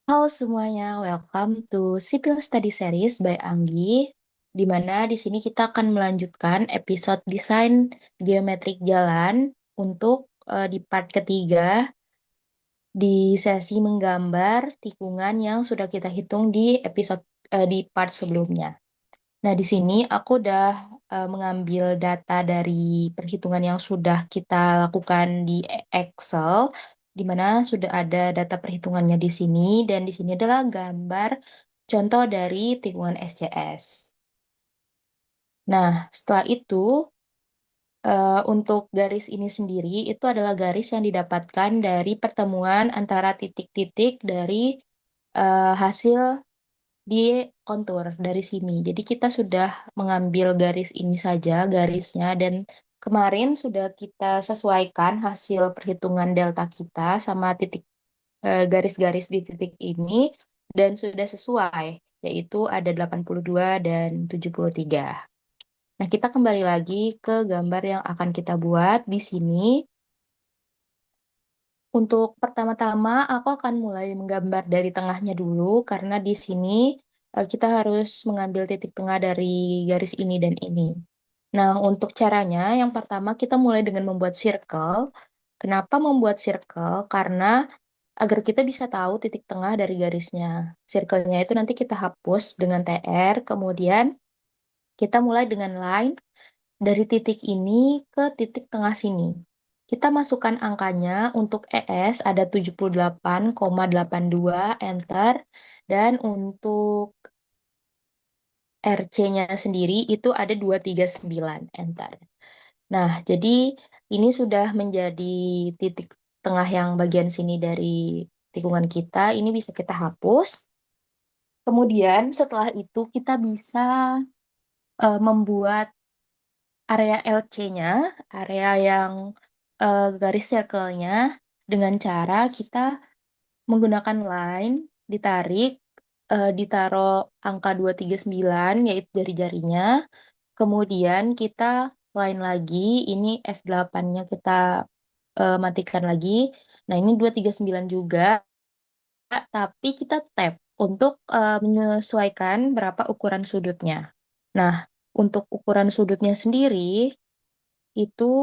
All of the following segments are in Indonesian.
Halo semuanya, welcome to Sipil Study Series by Anggi, di mana di sini kita akan melanjutkan episode desain geometrik jalan untuk di part ketiga di sesi menggambar tikungan yang sudah kita hitung di di part sebelumnya. Nah, di sini aku udah mengambil data dari perhitungan yang sudah kita lakukan di Excel, di mana sudah ada data perhitungannya di sini, dan di sini adalah gambar contoh dari tikungan SCS. Nah, setelah itu, untuk garis ini sendiri, itu adalah garis yang didapatkan dari pertemuan antara titik-titik dari hasil di kontur dari sini. Jadi kita sudah mengambil garis ini saja, garisnya, dan kemarin sudah kita sesuaikan hasil perhitungan delta kita sama garis-garis di titik ini, dan sudah sesuai, yaitu ada 82 dan 73. Nah, kita kembali lagi ke gambar yang akan kita buat di sini. Untuk pertama-tama, aku akan mulai menggambar dari tengahnya dulu, karena di sini kita harus mengambil titik tengah dari garis ini dan ini. Nah, untuk caranya, yang pertama kita mulai dengan membuat circle. Kenapa membuat circle? Karena agar kita bisa tahu titik tengah dari garisnya. Circle-nya itu nanti kita hapus dengan TR, kemudian kita mulai dengan line dari titik ini ke titik tengah sini. Kita masukkan angkanya. Untuk ES ada 78,82, enter. Dan untuk RC-nya sendiri itu ada 239, enter. Nah, jadi ini sudah menjadi titik tengah yang bagian sini dari tikungan kita. Ini bisa kita hapus. Kemudian setelah itu kita bisa membuat area LC-nya, area yang garis circle-nya, dengan cara kita menggunakan line, ditarik, ditaruh angka 239, yaitu jari-jarinya. Kemudian kita line lagi, ini F8-nya kita matikan lagi. Nah, ini 239 juga, tapi kita tap untuk menyesuaikan berapa ukuran sudutnya. Nah, untuk ukuran sudutnya sendiri, itu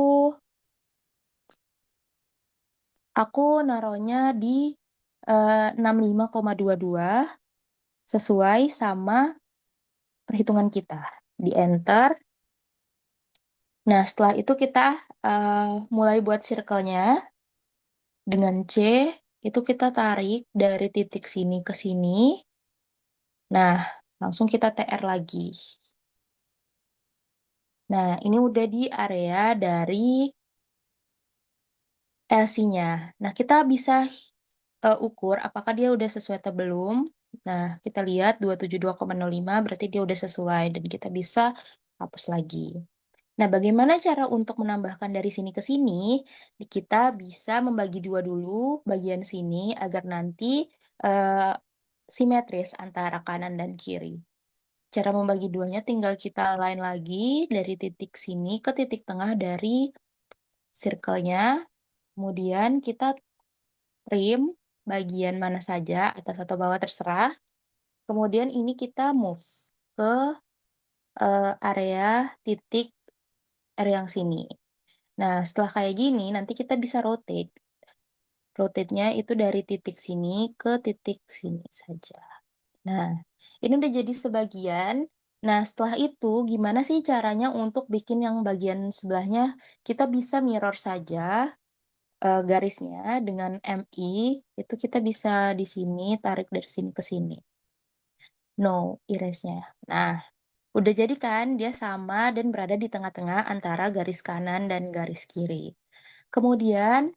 aku naruhnya di 65,22 sesuai sama perhitungan kita. Di enter. Nah, setelah itu kita mulai buat circle-nya dengan C. Itu kita tarik dari titik sini ke sini. Nah, langsung kita TR lagi. Nah, ini udah di area dari LC-nya. Nah, kita bisa ukur apakah dia udah sesuai atau belum. Nah, kita lihat 272,05 berarti dia udah sesuai dan kita bisa hapus lagi. Nah, bagaimana cara untuk menambahkan dari sini ke sini? Kita bisa membagi dua dulu bagian sini agar nanti eh, simetris antara kanan dan kiri. Cara membagi duanya tinggal kita line lagi dari titik sini ke titik tengah dari circle-nya. Kemudian kita trim bagian mana saja, atas atau bawah terserah. Kemudian ini kita move ke area titik R yang sini. Nah, setelah kayak gini, nanti kita bisa rotate. Rotate-nya itu dari titik sini ke titik sini saja. Nah, ini udah jadi sebagian. Nah, setelah itu, gimana sih caranya untuk bikin yang bagian sebelahnya? Kita bisa mirror saja garisnya dengan MI. Itu kita bisa di sini, tarik dari sini ke sini. No, erase-nya. Nah, udah jadi kan? Dia sama dan berada di tengah-tengah antara garis kanan dan garis kiri. Kemudian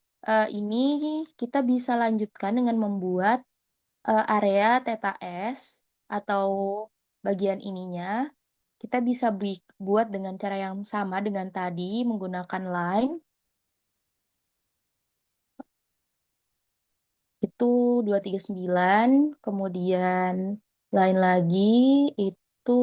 ini kita bisa lanjutkan dengan membuat area theta S atau bagian ininya. Kita bisa buat dengan cara yang sama dengan tadi menggunakan line. Itu 239, kemudian line lagi itu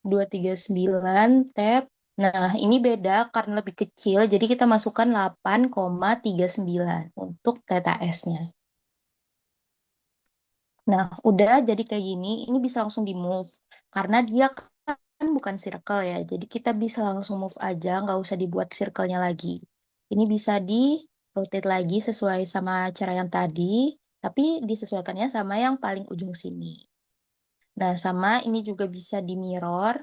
239 tab. Nah, ini beda karena lebih kecil, jadi kita masukkan 8,39 untuk theta S-nya. Nah, udah jadi kayak gini, ini bisa langsung di move. Karena dia kan bukan circle ya, jadi kita bisa langsung move aja, nggak usah dibuat circle-nya lagi. Ini bisa di rotate lagi sesuai sama cara yang tadi, tapi disesuaikannya sama yang paling ujung sini. Nah, sama ini juga bisa di mirror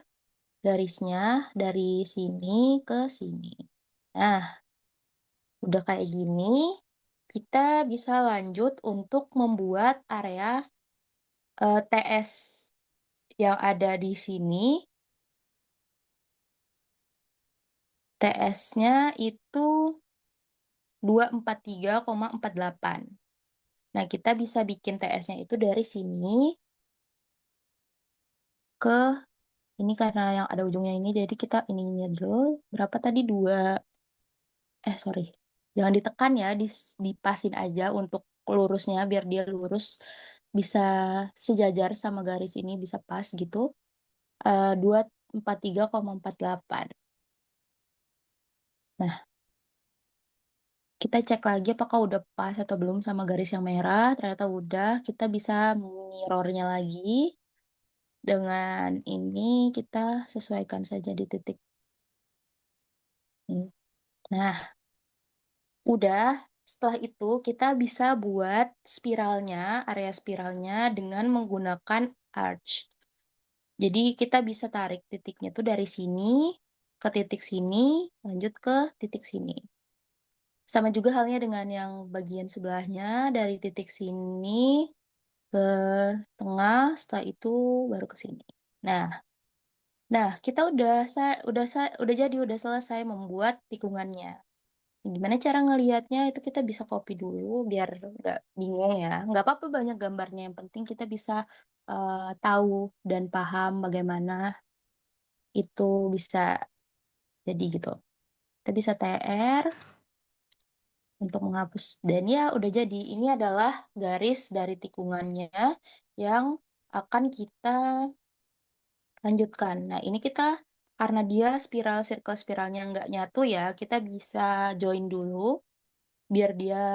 garisnya dari sini ke sini. Nah, udah kayak gini, kita bisa lanjut untuk membuat area TS yang ada di sini. TS-nya itu 243,48. Nah, kita bisa bikin TS-nya itu dari sini ke ini karena yang ada ujungnya ini, jadi kita ininya dulu. Berapa tadi? Sorry. Jangan ditekan ya, dipasin aja untuk lurusnya, biar dia lurus. Bisa sejajar sama garis ini, bisa pas gitu. 243,48. Nah, kita cek lagi apakah udah pas atau belum sama garis yang merah. Ternyata udah. Kita bisa mirrornya lagi. Dengan ini kita sesuaikan saja di titik ini. Nah, udah. Setelah itu kita bisa buat spiralnya, area spiralnya dengan menggunakan arch. Jadi kita bisa tarik titiknya tuh dari sini ke titik sini, lanjut ke titik sini. Sama juga halnya dengan yang bagian sebelahnya, dari titik sini ke tengah, setelah itu baru ke sini. Nah, kita udah selesai membuat tikungannya. Gimana cara ngelihatnya itu kita bisa copy dulu biar nggak bingung ya. Nggak apa-apa banyak gambarnya, yang penting kita bisa tahu dan paham bagaimana itu bisa jadi gitu. Kita bisa TR untuk menghapus. Dan ya udah jadi. Ini adalah garis dari tikungannya yang akan kita lanjutkan. Nah, ini kita karena dia spiral circle spiralnya nggak nyatu ya, kita bisa join dulu biar dia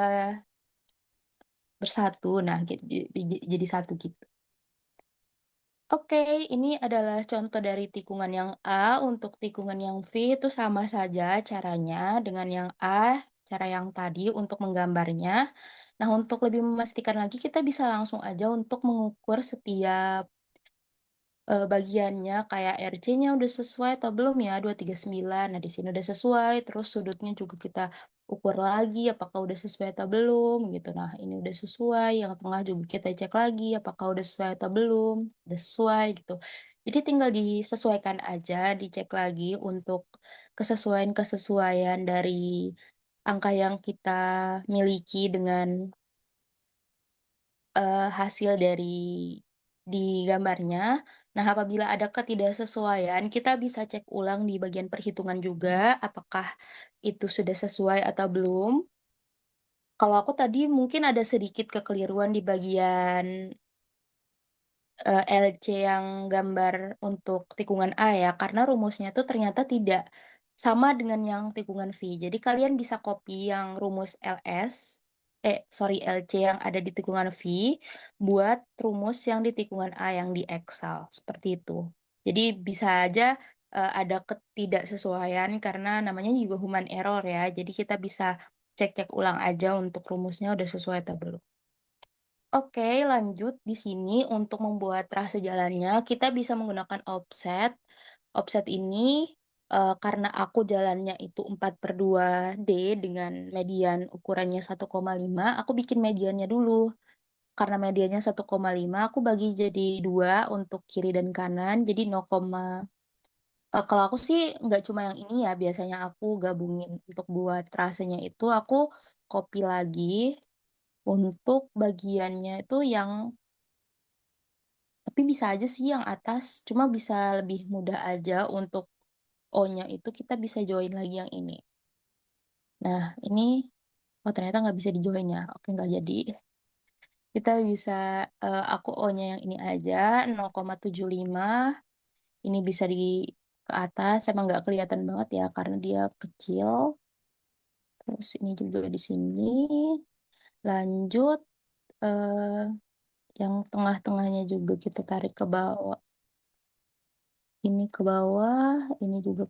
bersatu. Nah, jadi satu gitu. Oke, ini adalah contoh dari tikungan yang A. Untuk tikungan yang V itu sama saja caranya dengan yang A, cara yang tadi untuk menggambarnya. Nah, untuk lebih memastikan lagi, kita bisa langsung aja untuk mengukur setiap bagiannya, kayak RC-nya udah sesuai atau belum ya, 239. Nah, di sini udah sesuai, terus sudutnya juga kita ukur lagi apakah udah sesuai atau belum gitu. Nah, ini udah sesuai, yang tengah juga kita cek lagi apakah udah sesuai atau belum, udah sesuai gitu. Jadi tinggal disesuaikan aja, dicek lagi untuk kesesuaian-kesesuaian dari angka yang kita miliki dengan hasil di gambarnya. Nah, apabila ada ketidaksesuaian, kita bisa cek ulang di bagian perhitungan juga, apakah itu sudah sesuai atau belum. Kalau aku tadi mungkin ada sedikit kekeliruan di bagian LC yang gambar untuk tikungan A ya, karena rumusnya tuh ternyata tidak sama dengan yang tikungan V. Jadi kalian bisa copy yang rumus LC yang ada di tikungan V buat rumus yang di tikungan A yang di Excel, seperti itu. Jadi bisa aja ada ketidaksesuaian karena namanya juga human error ya. Jadi kita bisa cek-cek ulang aja untuk rumusnya udah sesuai atau belum. Oke, lanjut di sini untuk membuat trase jalannya, kita bisa menggunakan offset. Offset ini karena aku jalannya itu 4/2D dengan median ukurannya 1,5, aku bikin mediannya dulu. Karena mediannya 1,5, aku bagi jadi 2 untuk kiri dan kanan, jadi 0, kalau aku sih nggak cuma yang ini ya, biasanya aku gabungin untuk buat trasenya itu, aku copy lagi untuk bagiannya itu yang tapi bisa aja sih yang atas, cuma bisa lebih mudah aja untuk O-nya itu kita bisa join lagi yang ini. Nah, ini, oh ternyata nggak bisa di-join ya. Oke, nggak jadi. Kita bisa, aku O-nya yang ini aja, 0,75. Ini bisa di ke atas, emang nggak kelihatan banget ya, karena dia kecil. Terus ini juga di sini. Lanjut, eh, yang tengah-tengahnya juga kita tarik ke bawah. Ini ke bawah, ini juga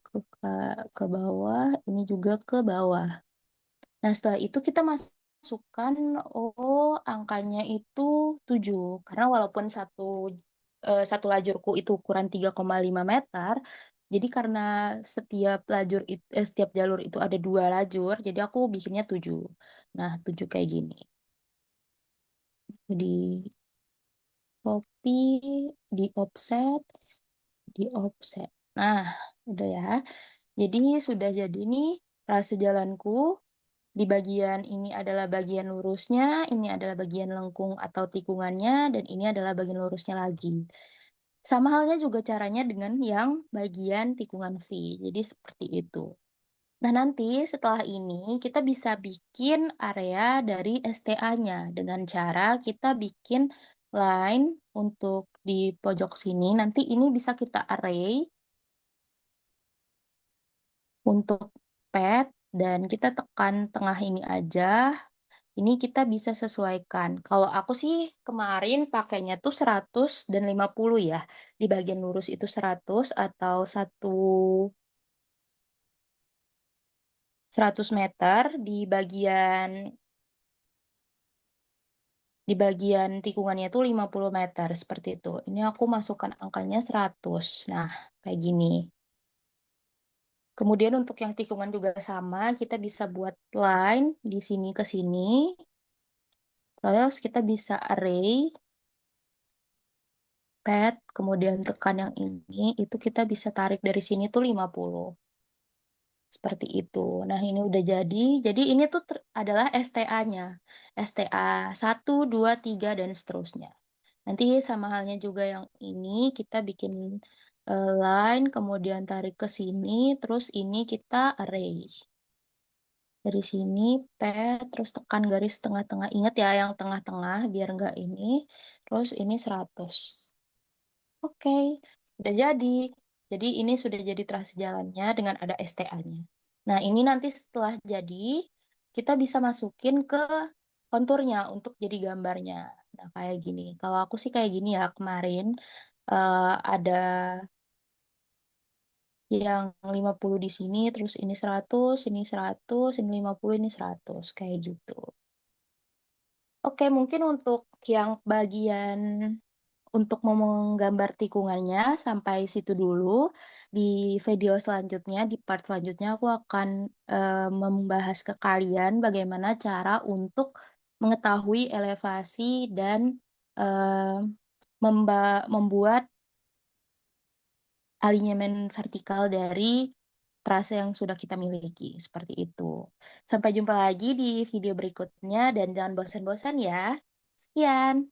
ke bawah, ini juga ke bawah. Nah, setelah itu kita masukkan, oh, angkanya itu 7. Karena walaupun satu lajurku itu ukuran 3,5 meter, jadi karena setiap jalur itu ada 2 lajur, jadi aku bikinnya 7. Nah, 7 kayak gini. Jadi copy, di offset, di offset. Nah, udah ya. Jadi sudah jadi nih trase jalanku. Di bagian ini adalah bagian lurusnya, ini adalah bagian lengkung atau tikungannya, dan ini adalah bagian lurusnya lagi. Sama halnya juga caranya dengan yang bagian tikungan V. Jadi seperti itu. Nah, nanti setelah ini kita bisa bikin area dari STA-nya dengan cara kita bikin line untuk di pojok sini. Nanti ini bisa kita array untuk pad dan kita tekan tengah ini aja. Ini kita bisa sesuaikan. Kalau aku sih kemarin pakainya tuh 100 dan 50 ya. Di bagian lurus itu 100 atau 100 meter. Di bagian tikungannya tuh 50 meter. Seperti itu. Ini aku masukkan angkanya 100. Nah, kayak gini. Kemudian untuk yang tikungan juga sama. Kita bisa buat line di sini ke sini. Terus kita bisa array pad, kemudian tekan yang ini, itu kita bisa tarik dari sini tuh 50. Seperti itu. Nah, ini udah jadi. Jadi ini tuh adalah STA-nya. STA 1, 2, 3, dan seterusnya. Nanti sama halnya juga yang ini, kita bikin line, kemudian tarik ke sini, terus ini kita array. Dari sini, pad, terus tekan garis tengah-tengah. Ingat ya, yang tengah-tengah, biar nggak ini. Terus ini 100. Oke, udah jadi. Jadi ini sudah jadi trase jalannya dengan ada STA-nya. Nah, ini nanti setelah jadi, kita bisa masukin ke konturnya untuk jadi gambarnya. Nah, kayak gini. Kalau aku sih kayak gini ya, kemarin ada yang 50 di sini, terus ini 100, ini 100, ini 50, ini 100. Kayak gitu. Oke, mungkin untuk yang bagian untuk menggambar tikungannya sampai situ dulu. Di video selanjutnya, di part selanjutnya aku akan membahas ke kalian bagaimana cara untuk mengetahui elevasi dan eh, membuat alinyemen vertikal dari trase yang sudah kita miliki. Seperti itu. Sampai jumpa lagi di video berikutnya dan jangan bosan-bosan ya. Sekian.